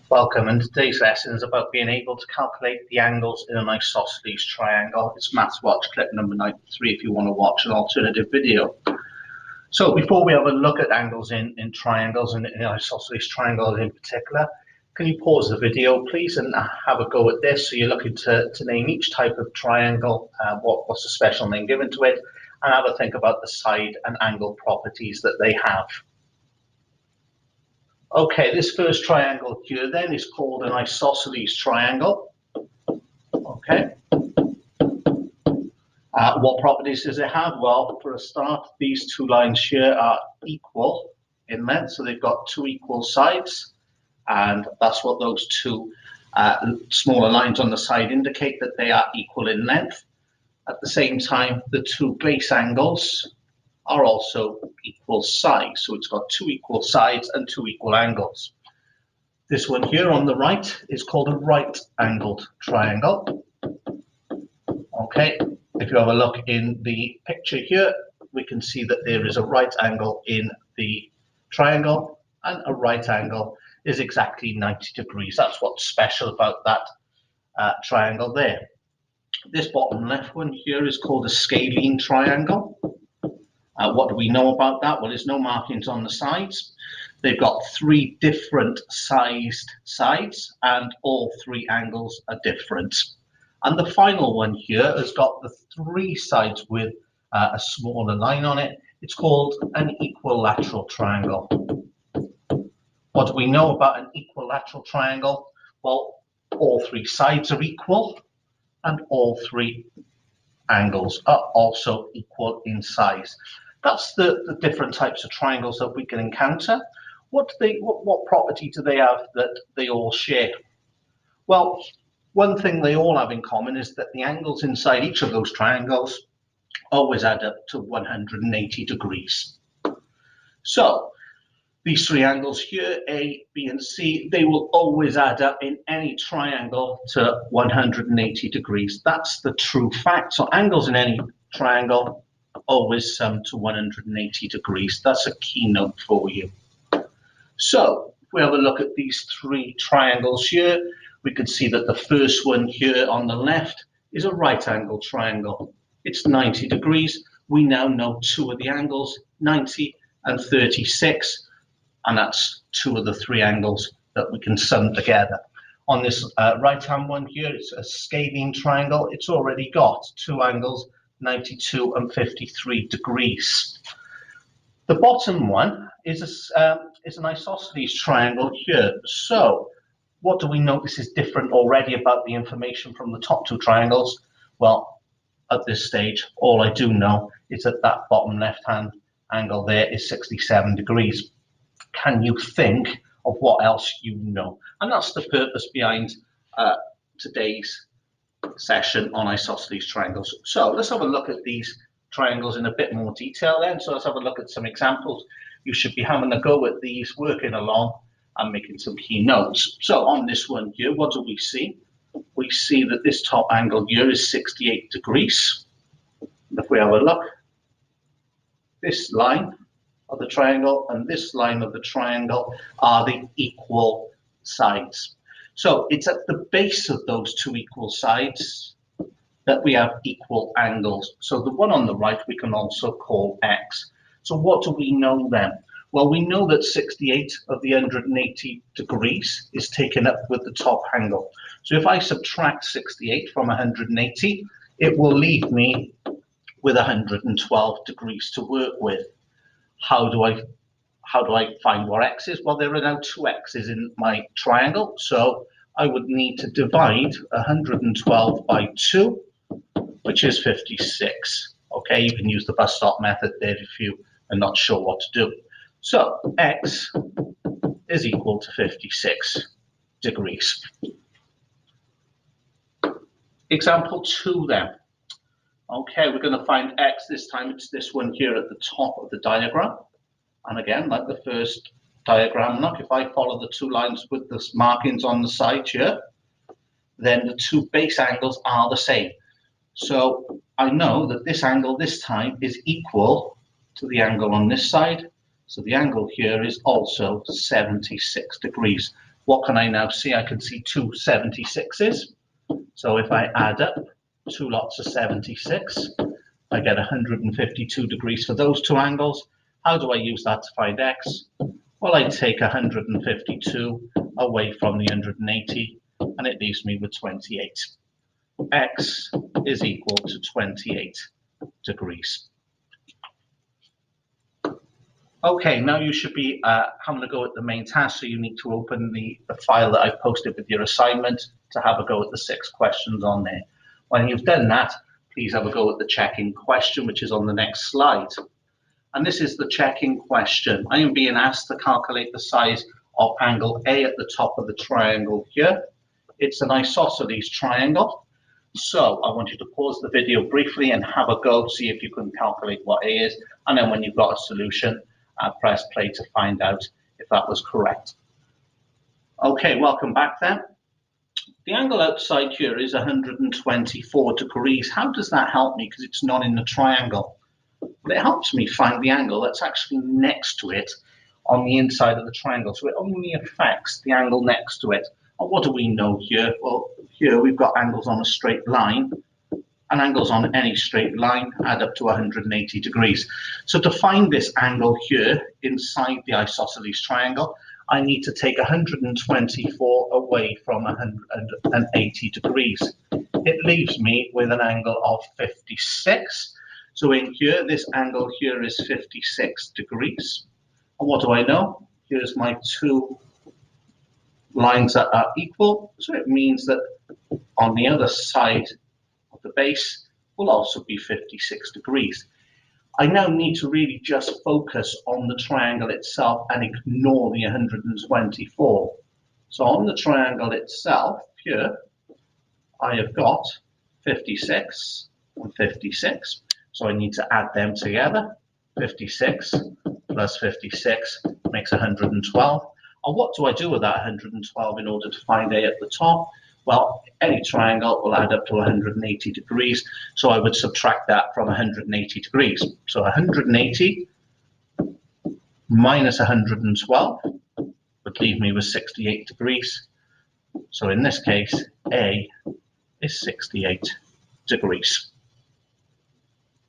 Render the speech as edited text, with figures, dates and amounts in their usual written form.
Welcome, and today's lesson is about being able to calculate the angles in an isosceles triangle. It's Maths Watch clip number 93 if you want to watch an alternative video. So before we have a look at angles in triangles and in isosceles triangles in particular, can you pause the video please and have a go at this? So you're looking to name each type of triangle, what's the special name given to it, and have a think about the side and angle properties that they have. Okay, this first triangle here then is called an isosceles triangle. Okay. What properties does it have? Well, for a start, these two lines here are equal in length, so they've got two equal sides, and that's what those two smaller lines on the side indicate, that they are equal in length. At the same time, the two base angles are also equal size. So it's got two equal sides and two equal angles. This one here on the right is called a right-angled triangle. Okay, if you have a look in the picture here, we can see that there is a right angle in the triangle, and a right angle is exactly 90 degrees. That's what's special about that triangle there. This bottom left one here is called a scalene triangle. What do we know about that? Well, there's no markings on the sides. They've got three different sized sides, and all three angles are different. And the final one here has got the three sides with a smaller line on it. It's called an equilateral triangle. What do we know about an equilateral triangle? Well, all three sides are equal, and all three angles are also equal in size. That's the different types of triangles that we can encounter. What property do they have that they all share? Well, one thing they all have in common is that the angles inside each of those triangles always add up to 180 degrees. So these three angles here, A, B, and C, they will always add up in any triangle to 180 degrees. That's the true fact. So angles in any triangle always sum to 180 degrees. That's a keynote for you. So if we have a look at these three triangles here, we can see that the first one here on the left is a right angle triangle. It's 90 degrees. We now know two of the angles, 90 and 36, and that's two of the three angles that we can sum together. On this right-hand one here, it's a scalene triangle. It's already got two angles, 92 and 53 degrees. The bottom one is an isosceles triangle here. So what do we notice is different already about the information from the top two triangles? Well, at this stage, all I do know is that that bottom left-hand angle there is 67 degrees. Can you think of what else you know? And that's the purpose behind today's session on isosceles triangles. So let's have a look at these triangles in a bit more detail then. So let's have a look at some examples. You should be having a go at these, working along and making some key notes. So on this one here, what do we see? We see that this top angle here is 68 degrees. If we have a look, this line of the triangle and this line of the triangle are the equal sides. So it's at the base of those two equal sides that we have equal angles. So the one on the right we can also call X. So what do we know then? Well, we know that 68 of the 180 degrees is taken up with the top angle. So if I subtract 68 from 180, it will leave me with 112 degrees to work with. How do I find what X is? Well, there are now two X's in my triangle, so I would need to divide 112 by 2, which is 56. Okay, you can use the bus stop method there if you are not sure what to do. So X is equal to 56 degrees. Example 2 then. Okay, we're going to find X. This time it's this one here at the top of the diagram. And again, like the first diagram, look, if I follow the two lines with the markings on the side here, then the two base angles are the same. So I know that this angle this time is equal to the angle on this side. So the angle here is also 76 degrees. What can I now see? I can see two 76s. So if I add up two lots of 76, I get 152 degrees for those two angles. How do I use that to find x? Well, I take 152 away from the 180, and it leaves me with 28. X is equal to 28 degrees. Okay, now you should be having a go at the main task, so you need to open the file that I've posted with your assignment to have a go at the 6 questions on there. When you've done that, please have a go at the check-in question, which is on the next slide. And this is the check-in question. I am being asked to calculate the size of angle A at the top of the triangle here. It's an isosceles triangle. So I want you to pause the video briefly and have a go, see if you can calculate what A is. And then when you've got a solution, press play to find out if that was correct. Okay, welcome back then. The angle outside here is 124 degrees. How does that help me? Because it's not in the triangle. But it helps me find the angle that's actually next to it on the inside of the triangle. So it only affects the angle next to it. And what do we know here? Well, here we've got angles on a straight line, and angles on any straight line add up to 180 degrees. So to find this angle here inside the isosceles triangle, I need to take 124 away from 180 degrees. It leaves me with an angle of 56. So in here, this angle here is 56 degrees. And what do I know? Here's my two lines that are equal. So it means that on the other side of the base will also be 56 degrees. I now need to really just focus on the triangle itself and ignore the 124. So on the triangle itself here, I have got 56 and 56. So I need to add them together. 56 plus 56 makes 112. And what do I do with that 112 in order to find A at the top? Well, any triangle will add up to 180 degrees. So I would subtract that from 180 degrees. So 180 minus 112 would leave me with 68 degrees. So in this case, A is 68 degrees.